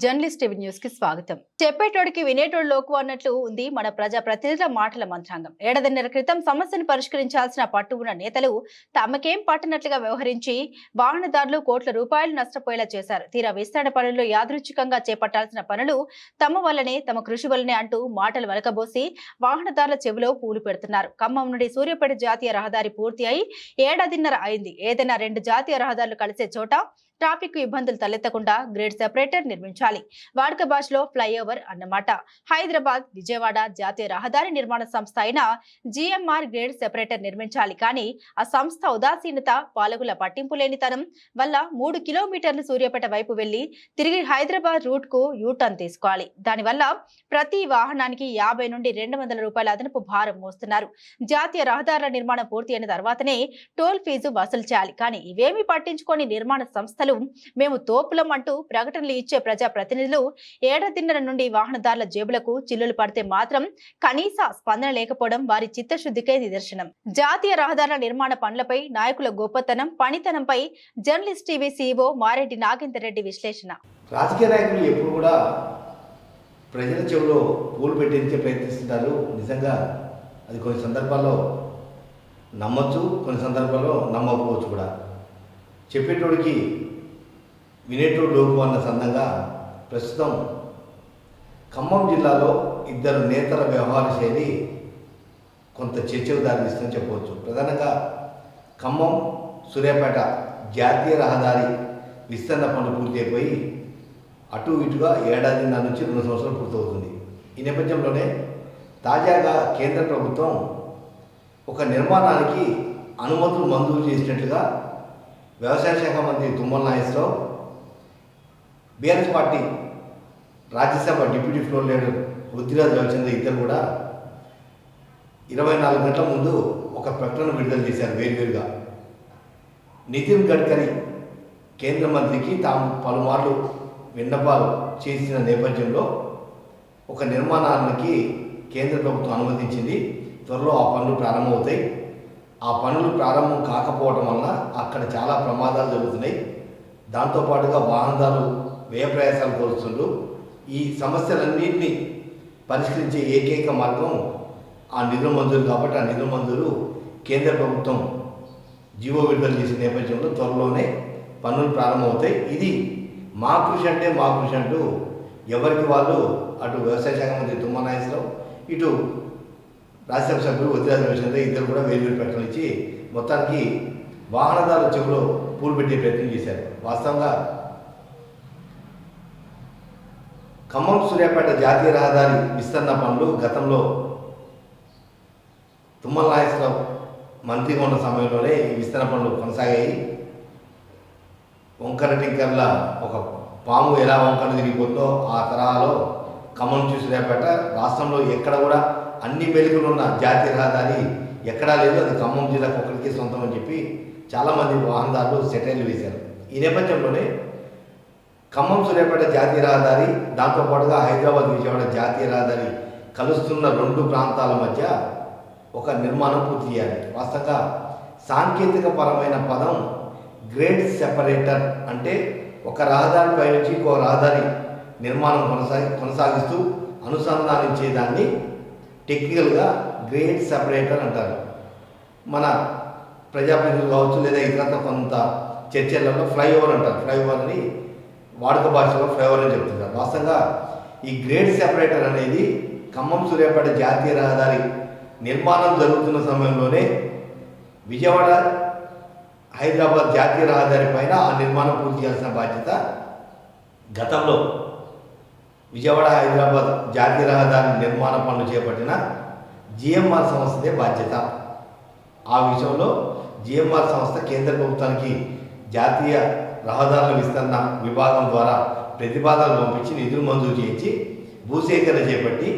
Journalist TV news కి స్వాగతం. చెప్పేటోడికి వినేటోడు లోకు అన్నట్లు ఉంది మన ప్రజా ప్రతినిధుల మాటల మంత్రాంగం. ఏడాదిన్నర క్రితం సమస్యను పరిష్కరించాల్సిన పట్టు ఉన్న నేతలు తమకేం పట్టనట్లుగా వ్యవహరించి వాహనదారులు కోట్ల రూపాయలు నష్టపోయేలా చేశారు. తీరా విస్తరణ పనుల్లో యాదృచ్ఛికంగా చేపట్టాల్సిన పనులు తమ వల్లనే, తమ కృషి వల్లనే అంటూ మాటలు వలకబోసి వాహనదారుల చెవిలో పూలు పెడుతున్నారు. ఖమ్మం నుండి సూర్యాపేట జాతీయ రహదారి పూర్తి అయి ఏడాదిన్నర అయింది. ఏదైనా రెండు జాతీయ రహదారులు కలిసే చోట ట్రాఫిక్ ఇబ్బందులు తలెత్తకుండా గ్రేడ్ సెపరేటర్ నిర్మించాలి. వాడుక భాషలో ఫ్లైఓవర్ అన్నమాట. హైదరాబాద్ విజయవాడ జాతీయ రహదారి నిర్మాణ సంస్థ అయిన జిఎంఆర్ గ్రేడ్ సెపరేటర్ నిర్మించాలి. కానీ ఆ సంస్థ ఉదాసీనత, పాలకుల పట్టింపు లేనితనం వల్ల 3 కిలోమీటర్లు సూర్యాపేట వైపు వెళ్లి తిరిగి హైదరాబాద్ రూట్ కు యూటర్న్ తీసుకోవాలి. దానివల్ల ప్రతి వాహనానికి 50 నుండి 200 రూపాయల అదనపు భారం మోస్తున్నారు. జాతీయ రహదారుల నిర్మాణం పూర్తి అయిన తర్వాతనే టోల్ ఫీజు వసూలు చేయాలి. కానీ ఇవేమీ పట్టించుకొని నిర్మాణ సంస్థలు మేము తోపులం అంటూ ప్రకటనలు ఇచ్చే ప్రజా ప్రతినిధులు ఏడాదిన్నర నుండి వాహనదారుల జేబులకు చిల్లులు పడితే మాత్రం కనీస స్పందన లేకపోవడం వారి చిత్తశుద్ధికే నిదర్శనం. జాతీయ రహదారుల నిర్మాణ పనులపై నాయకుల గొప్పతనం, పనితనంపై journalist TV CEO Mareddy Nagender Reddy విశ్లేషణ. రాజకీయ నాయకులు ఎప్పుడు కూడా ప్రజల చెవిలో పూలు పెట్టించే ప్రయత్నిస్తుంటారు. నిజంగా అది కొన్ని సందర్భాల్లో నమ్మచ్చు, కొన్ని సందర్భాల్లో నమ్మకపోవచ్చు కూడా. చెప్పేటోడికి వినేటోడు లోపు అన్న సందంగా ప్రస్తుతం ఖమ్మం జిల్లాలో ఇద్దరు నేతల వ్యవహార శైలి కొంత చర్చకు దారితీస్తుందని చెప్పవచ్చు. ప్రధానంగా ఖమ్మం సూర్యాపేట జాతీయ రహదారి విస్తరణ పనులు పూర్తి అయిపోయి అటు ఇటుగా ఏడాదిన్నర నుంచి 2 సంవత్సరాలు పూర్తవుతుంది. ఈ నేపథ్యంలోనే తాజాగా కేంద్ర ప్రభుత్వం ఒక నిర్మాణానికి అనుమతులు మంజూరు చేసినట్లుగా వ్యవసాయ శాఖ మంత్రి Tummala Nageswara Rao, BRS party Rajya Sabha deputy floor leader Vriddhiraj Ravichandra ఇద్దరు కూడా 24 గంటల ముందు ఒక ప్రకటన విడుదల చేశారు వేరువేరుగా. నితిన్ గడ్కరీ కేంద్ర మంత్రికి తాము పలుమార్లు విన్నపాలు చేసిన నేపథ్యంలో ఒక నిర్మాణానికి కేంద్ర ప్రభుత్వం అనుమతించింది. త్వరలో ఆ పనులు ప్రారంభమవుతాయి. ఆ పనులు ప్రారంభం కాకపోవడం వలన అక్కడ చాలా ప్రమాదాలు జరుగుతున్నాయి. దాంతోపాటుగా వాహనదారులు వ్యయ ప్రయాసాలు కోరుతుండ్రు. ఈ సమస్యలన్నింటినీ పరిష్కరించే ఏకైక మార్గం ఆ నిధుల మంజూరు కాబట్టి ఆ నిధుల మంజూరు కేంద్ర ప్రభుత్వం జీవో విడుదల చేసిన నేపథ్యంలో త్వరలోనే పనులు ప్రారంభమవుతాయి. ఇది మా కృషి అంటే మా కృషి అంటూ ఎవరికి వాళ్ళు అటు వ్యవసాయ శాఖ మంత్రి తుమ్మల నాగేశ్వరరావు, ఇటు రాజ్యసభ సభ్యులు వృద్ధిరాజ్ రవిచంద్ర ఇద్దరు కూడా వేరువేరు ప్రకటనలు ఇచ్చి మొత్తానికి వాహనదారుల చెవులో పూలు పెట్టే ప్రయత్నం చేశారు. వాస్తవంగా ఖమ్మం సూర్యాపేట జాతీయ రహదారి విస్తరణ పనులు గతంలో తుమ్మల నాగేశ్వరరావు మంత్రిగా ఉన్న సమయంలోనే ఈ విస్తరణ పనులు కొనసాగాయి. వంకర టింకర్ల ఒక పాము ఎలా వంకర తిరిగిపోతుందో ఆ తరహాలో ఖమ్మం నుంచి సూర్యాపేట రాష్ట్రంలో ఎక్కడ కూడా అన్ని మెలుగులు ఉన్న జాతీయ రహదారి ఎక్కడా లేదు, అది ఖమ్మం జిల్లాకు ఒక్కడికి సొంతం అని చెప్పి చాలామంది వాహనదారులు సెటైర్లు వేశారు. ఈ నేపథ్యంలోనే ఖమ్మం సూర్యాపేట జాతీయ రహదారి, దాంతోపాటుగా హైదరాబాద్ విజయవాడ జాతీయ రహదారి కలుస్తున్న 2 ప్రాంతాల మధ్య ఒక నిర్మాణం పూర్తి చేయాలి. వాస్తవంగా సాంకేతిక పరమైన పదం గ్రేడ్ సెపరేటర్. అంటే ఒక రహదారి పై నుంచి ఇంకో రహదారి నిర్మాణం కొనసాగిస్తూ అనుసంధానించేదాన్ని టెక్నికల్గా గ్రేడ్ సెపరేటర్ అంటారు. మన ప్రజాప్రతినిధులు కావచ్చు లేదా ఇతరత్ర కొంత చర్చలలో ఫ్లైఓవర్ అంటారు. ఫ్లైఓవర్ అని వాడుక భాషలో ఫ్లైఓవర్ అని చెప్తున్నారు. వాస్తవంగా ఈ గ్రేడ్ సెపరేటర్ అనేది ఖమ్మం సూర్యాపేట జాతీయ రహదారి నిర్మాణం జరుగుతున్న సమయంలోనే విజయవాడ హైదరాబాద్ జాతీయ రహదారి పైన ఆ నిర్మాణం పూర్తి చేయాల్సిన బాధ్యత గతంలో విజయవాడ హైదరాబాద్ జాతీయ రహదారి నిర్మాణ పనులు చేపట్టిన జిఎంఆర్ సంస్థదే బాధ్యత. ఆ విషయంలో జిఎంఆర్ సంస్థ కేంద్ర ప్రభుత్వానికి జాతీయ రహదారుల విస్తరణ విభాగం ద్వారా ప్రతిపాదనలు పంపించి నిధులు మంజూరు చేయించి భూసేకరణ చేపట్టి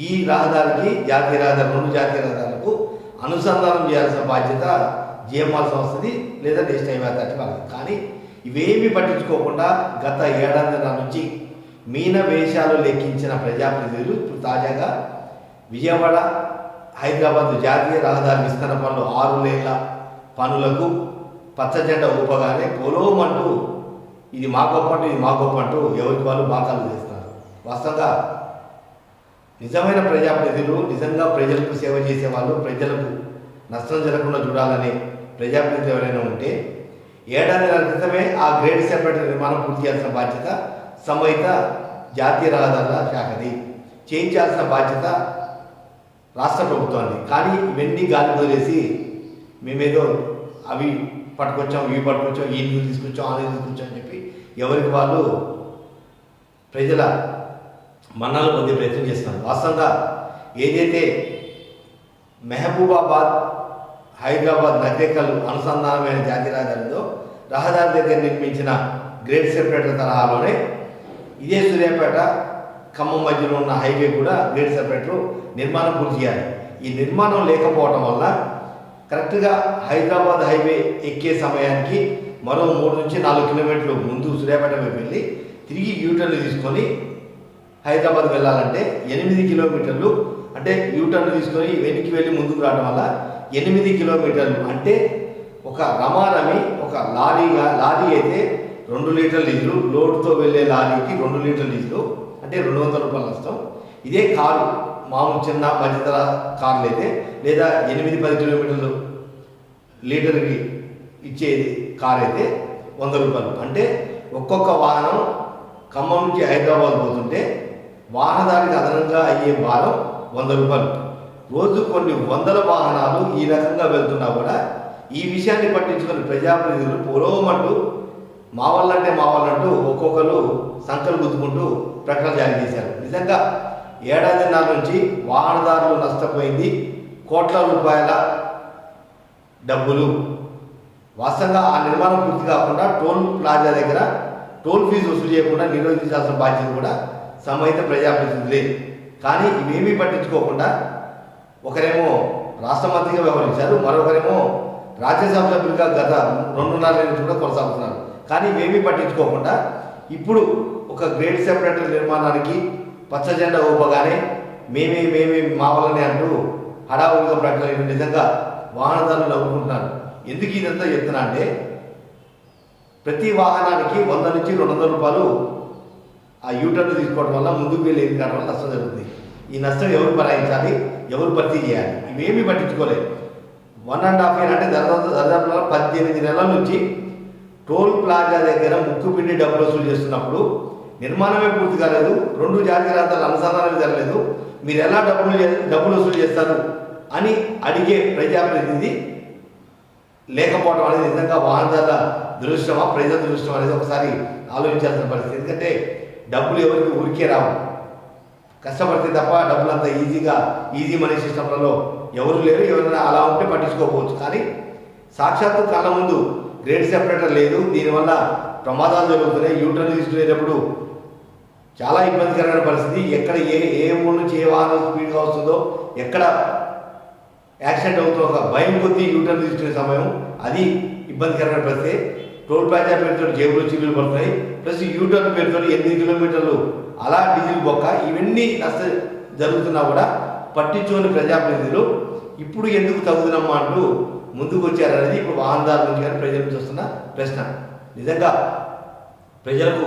ఈ రహదారికి జాతీయ రహదారి 2 జాతీయ రహదారులకు అనుసంధానం చేయాల్సిన బాధ్యత జిఎంఆర్ సంస్థది లేదా నేషనల్ హైవే అథారిటీ వాళ్ళది. కానీ ఇవేమీ పట్టించుకోకుండా గత ఏడాదిన్నర నుంచి మీన వేషాలు లెక్కించిన ప్రజాప్రతినిధులు ఇప్పుడు తాజాగా విజయవాడ హైదరాబాద్ జాతీయ రహదారి విస్తరణ పనులు 6 లేన్ల పనులకు పచ్చజెండా ఊపగానే పొలోమంటూ ఇది మా గొప్ప అంటూ ఇది మా గొప్ప అంటూ ఎవరికి వాళ్ళు బాకాలు చేస్తున్నారు. వాస్తవంగా నిజమైన ప్రజాప్రతినిధులు, నిజంగా ప్రజలకు సేవ చేసే వాళ్ళు, ప్రజలకు నష్టం జరగకుండా చూడాలనే ప్రజాప్రతినిధులు ఎవరైనా ఉంటే ఏడాది క్రితమే ఆ గ్రేడ్ సెపరేటర్ నిర్మాణం పూర్తి చేయాల్సిన బాధ్యత సంబంధిత జాతీయ రహదారుల శాఖది, చేయించాల్సిన బాధ్యత రాష్ట్ర ప్రభుత్వాన్ని. కానీ ఇవన్నీ గాలి వదిలేసి మేమేదో అవి పట్టుకొచ్చాం, ఇవి పట్టుకొచ్చాం, ఈ నీళ్ళు తీసుకొచ్చాం, ఆ నీళ్ళు తీసుకొచ్చాం అని చెప్పి ఎవరికి వాళ్ళు ప్రజల మన్నాలు పొందే ప్రయత్నం చేస్తున్నారు. వాస్తవంగా ఏదైతే మహబూబాబాద్ హైదరాబాద్ నగరికల్ అనుసంధానమైన జాతీయ రహదారిలో రహదారి దగ్గర నిర్మించిన గ్రేడ్ సెపరేటర్ తరహాలోనే ఇదే సూర్యాపేట ఖమ్మం మధ్యలో ఉన్న హైవే కూడా గ్రేడ్ సెపరేటర్ నిర్మాణం పూర్తి చేయాలి. ఈ నిర్మాణం లేకపోవడం వల్ల కరెక్ట్గా హైదరాబాద్ హైవే ఎక్కే సమయానికి మరో 3 నుంచి 4 కిలోమీటర్లు ముందు సూర్యాపేట వైపు వెళ్ళి తిరిగి యూటర్న్ తీసుకొని హైదరాబాద్ వెళ్ళాలంటే 8 కిలోమీటర్లు, అంటే యూటర్న్ తీసుకొని వెనక్కి వెళ్ళి ముందుకు రావడం వల్ల 8 కిలోమీటర్లు, అంటే ఒక రమారమి ఒక లారీ అయితే 2 లీటర్ల డీజిల్, లోడ్తో వెళ్ళే లారీకి 2 లీటర్ల డీజిల్ అంటే 200 రూపాయలు నష్టం. ఇదే కారు మామూలు చిన్న మధ్యతర కార్లు అయితే లేదా 8-10 కిలోమీటర్లు లీటర్కి ఇచ్చేది కార్ అయితే 100 రూపాయలు. అంటే ఒక్కొక్క వాహనం ఖమ్మం నుంచి హైదరాబాద్ పోతుంటే వాహనదారికి అదనంగా అయ్యే భారం 100 రూపాయలు. రోజు కొన్ని వందల వాహనాలు ఈ రకంగా వెళ్తున్నా కూడా ఈ విషయాన్ని పట్టించుకుని ప్రజాప్రతినిధులు పూర్వమంటూ మా వాళ్ళంటూ ఒక్కొక్కరు సంకలు గుద్దుకుంటూ ప్రకటన జారీ చేశారు. నిజంగా ఏడాదిన్నర నుంచి వాహనదారులు నష్టపోయింది కోట్ల రూపాయల డబ్బులు. వాస్తవంగా ఆ నిర్మాణం పూర్తి కాకుండా టోల్ ప్లాజా దగ్గర టోల్ ఫీజు వసూలు చేయకుండా నిర్వహించాల్సిన బాధ్యత కూడా సంబంధిత ప్రజాప్రతినిధులే. కానీ ఇవేమీ పట్టించుకోకుండా ఒకరేమో రాష్ట్ర మంత్రిగా వ్యవహరించారు, మరొకరేమో రాజ్యసభ సభ్యులుగా గత 2.5 నుంచి కూడా కొనసాగుతున్నారు. కానీ ఇవేమీ పట్టించుకోకుండా ఇప్పుడు ఒక గ్రేడ్ సెపరేటర్ నిర్మాణానికి పచ్చ జెండా ఊపగానే మేమే మా వల్లనే అంటూ హడావుడిగా ప్రకటన. నిజంగా వాహనదారులు నవ్వుకుంటున్నారు. ఎందుకు ఇదంతా చెప్తున్నా అంటే ప్రతి వాహనానికి 100 నుంచి 200 రూపాయలు ఆ యూటర్న్ తీసుకోవడం వల్ల ముందుకు వెళ్ళి కావడం వల్ల నష్టం జరుగుతుంది. ఈ నష్టం ఎవరు భరాయించాలి, ఎవరు భర్తీ చేయాలి, ఇవేమీ పట్టించుకోలేదు. 1.5 year అంటే దాదాపు 18 నెలల నుంచి టోల్ ప్లాజా దగ్గర ముక్కుపిండి డబ్బులు వసూలు చేస్తున్నప్పుడు నిర్మాణమే పూర్తి కాలేదు, 2 జాతీయ రహదారుల అనుసంధానం జరగలేదు, మీరు ఎలా డబ్బులు వసూలు చేస్తారు అని అడిగే ప్రజాప్రతినిధి లేకపోవడం అనేది నిజంగా వాహనదారుల దురదృష్టమా, ప్రజల దురదృష్టం అనేది ఒకసారి ఆలోచించాల్సిన పరిస్థితి. ఎందుకంటే డబ్బులు ఎవరికి ఊరికే రావు, కష్టపడితే తప్ప డబ్బులంతా ఈజీ మనీ సిస్టంలలో ఎవరు లేరు. ఎవరైనా అలా ఉంటే పట్టించుకోకపోవచ్చు. కానీ సాక్షాత్తు కళ్ళ ముందు గ్రేడ్ సెపరేటర్ లేదు, దీనివల్ల ప్రమాదాలు జరుగుతున్నాయి. యూటర్న్ తీసుకునేటప్పుడు చాలా ఇబ్బందికరమైన పరిస్థితి. ఎక్కడ ఏ ఊరు నుంచి ఏ వాహనం స్పీడ్గా వస్తుందో, ఎక్కడ యాక్సిడెంట్ అవుతుందో ఒక భయం కొద్దీ యూటర్న్ తీసుకునే సమయం అది ఇబ్బందికరమైన పరిస్థితి. టోల్ ప్లాజా పేరుతో జేబులు చీపులు పడుతున్నాయి, ప్లస్ యూటర్న్ పేరుతో 8 కిలోమీటర్లు అలా డీజిల్ బొక్క, ఇవన్నీ నష్టం జరుగుతున్నా కూడా పట్టించుకుని ప్రజాప్రతినిధులు ఇప్పుడు ఎందుకు తగ్గుతున్నామా అంటూ ముందుకు వచ్చారనేది ఇప్పుడు వాహనదారుల నుంచి కానీ ప్రజల నుంచి వస్తున్న ప్రశ్న. నిజంగా ప్రజలకు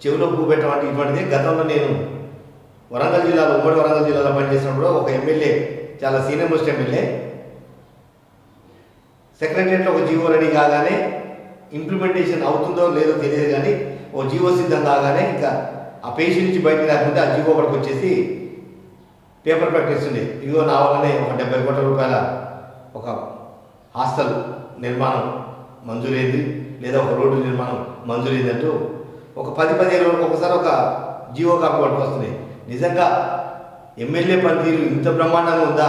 చెవిలో పువ్వు పెట్టడం ఇటువంటిది. గతంలో నేను వరంగల్ జిల్లాలో, ఉమ్మడి వరంగల్ జిల్లాలో పనిచేసినప్పుడు ఒక ఎమ్మెల్యే, చాలా సీనియర్ మోస్ట్ ఎమ్మెల్యే, సెక్రటరియట్లో ఒక జీవో రెడీ కాగానే ఇంప్లిమెంటేషన్ అవుతుందో లేదో తెలియదు, కానీ ఓ జీవో సిద్ధం కాగానే ఇంకా ఆ పేషి నుంచి బయటకు రాకపోతే ఆ జీవో ఒకటికి వచ్చేసి పేపర్ ప్రకటిస్తుంది. ఇదిగో నా వల్లనే ఒక 70 కోట్ల రూపాయల ఒక హాస్టల్ నిర్మాణం మంజూరైంది, లేదా ఒక రోడ్డు నిర్మాణం మంజూరైంది అంటూ ఒక 10-15 రోజులకు ఒకసారి ఒక జీవో కాపీ పట్టుకొస్తుంది. నిజంగా ఎమ్మెల్యే పనితీరు ఇంత బ్రహ్మాండంగా ఉందా,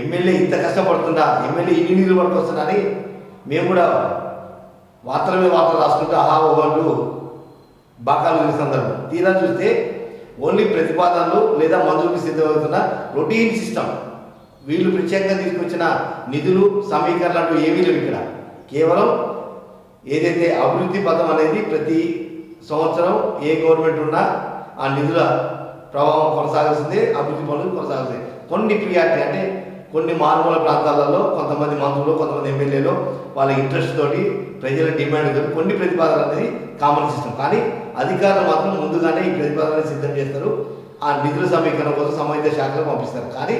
ఎమ్మెల్యే ఇంత కష్టపడుతుందా, ఎమ్మెల్యే ఇన్ని నీళ్ళు పట్టుకొస్తుందా అని మేము కూడా వార్తల మీద వార్తలు రాసుకుంటూ ఆహా ఓహంటూ బాకాలు సందర్భం. తీరా చూస్తే ఓన్లీ ప్రతిపాదనలు లేదా మంజూరుకి సిద్ధమవుతున్న రొటీన్ సిస్టమ్. వీళ్ళు ప్రత్యేకంగా తీసుకొచ్చిన నిధులు సమీకరణలు అంటూ ఏమీ లేవు ఇక్కడ. కేవలం ఏదైతే అభివృద్ధి పథం అనేది ప్రతి సంవత్సరం ఏ గవర్నమెంట్ ఉన్నా ఆ నిధుల ప్రవాహం కొనసాగుతుంది, అభివృద్ధి పనులు కొనసాగుతాయి. కొన్ని ప్రియారిటీ అంటే కొన్ని మారుమూల ప్రాంతాలలో కొంతమంది మంత్రులు, కొంతమంది ఎమ్మెల్యేలు వాళ్ళ ఇంట్రెస్ట్ తోటి ప్రజల డిమాండ్ కొన్ని ప్రతిపాదనలు అనేది కామన్ సిస్టమ్. కానీ అధికారులు మాత్రం ముందుగానే ఈ ప్రతిపాదనలు సిద్ధం చేస్తారు, ఆ నిధుల సమీకరణ కోసం సంబంధిత శాఖలకు పంపిస్తారు. కానీ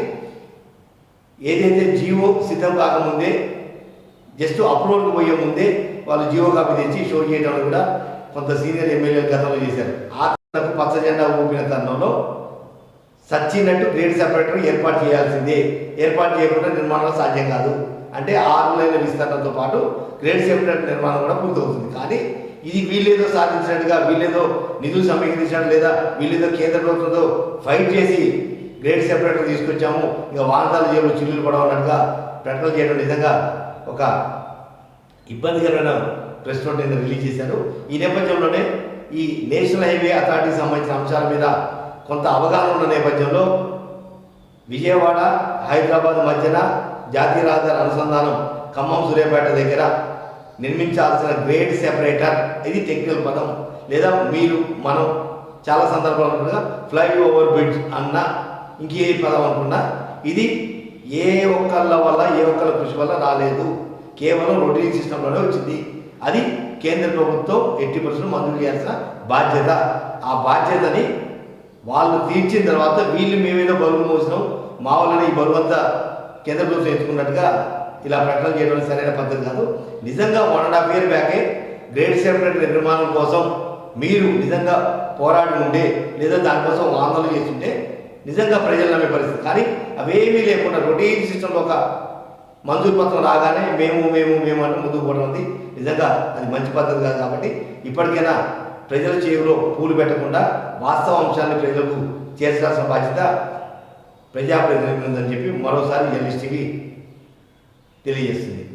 ఏదైతే జీవో సిద్ధం కాకముందే జస్ట్ అప్లోడ్కి పోయే ముందే వాళ్ళు జీవో కాపీ తెచ్చి షో చేయడం కూడా కొంత సీనియర్ ఎమ్మెల్యేలు గతంలో చేశారు. ఆ పచ్చ జెండా ఊపిన తరుణంలో సచ్చినట్టు గ్రేడ్ సెపరేటర్ ఏర్పాటు చేయాల్సిందే, ఏర్పాటు చేయకుండా నిర్మాణం సాధ్యం కాదు అంటే 6 లైన్ల విస్తరణతో పాటు గ్రేడ్ సెపరేటర్ నిర్మాణం కూడా పూర్తవుతుంది. కానీ ఇది వీళ్ళేదో సాధించినట్టుగా, వీళ్ళేదో నిధులు సమీకరించడం లేదా వీళ్ళేదో కేంద్ర ప్రభుత్వంతో ఫైట్ చేసి గ్రేడ్ సెపరేటర్ తీసుకొచ్చాము, ఇక వాహనాల జేబులు చిల్లులు పడవన్నట్టుగా ప్రకటన చేయడం నిజంగా ఒక ఇబ్బందికరమైన ప్రెస్ నోట్ రిలీజ్ చేశారు. ఈ నేపథ్యంలోనే ఈ నేషనల్ హైవే అథారిటీకి సంబంధించిన అంశాల మీద కొంత అవగాహన ఉన్న నేపథ్యంలో విజయవాడ హైదరాబాద్ మధ్యన జాతీయ రహదారి అనుసంధానం ఖమ్మం సూర్యాపేట దగ్గర నిర్మించాల్సిన గ్రేడ్ సెపరేటర్, ఇది టెక్నికల్ పదం లేదా మీరు మనం చాలా సందర్భాలు ఫ్లై ఓవర్ బ్రిడ్జ్ అన్న ఇంకే పదం అనుకున్నా, ఇది ఏ ఒక్కళ్ళ వల్ల ఏ ఒక్కళ్ళ కృషి వల్ల రాలేదు, కేవలం రొటీనీ సిస్టంలోనే వచ్చింది. అది కేంద్ర ప్రభుత్వం 80% మంజూరు చేయాల్సిన బాధ్యత. ఆ బాధ్యతని వాళ్ళు తీర్చిన తర్వాత వీళ్ళు మేమేదో బరువులు మోసినాం, మా వల్లనే ఈ బరువు అంతా కేంద్ర ప్రభుత్వం ఎత్తుకున్నట్టుగా ఇలా ప్రకటన చేయడం సరైన పద్ధతి కాదు. నిజంగా 1.5 year బ్యాకే గ్రేడ్ సెపరేటర్ నిర్మాణం కోసం మీరు నిజంగా పోరాడి ఉండే లేదా దానికోసం ఆందోళన చేస్తుంటే నిజంగా ప్రజలు నమ్మే పరిస్థితి. కానీ అవేమీ లేకుండా రొటీన్ సిస్టంలో ఒక మంజూరు పత్రం రాగానే మేము అంటే ముందుకు పోవడం ఉంది. నిజంగా అది మంచి పద్ధతి కాదు. కాబట్టి ఇప్పటికైనా ప్రజల చేతిలో పూలు పెట్టకుండా వాస్తవ అంశాన్ని ప్రజలకు చేర్చాల్సిన బాధ్యత ప్రజాప్రతినిధులు ఉందని చెప్పి మరోసారి ఎల్ఎస్టీవీ తెలియజేస్తుంది.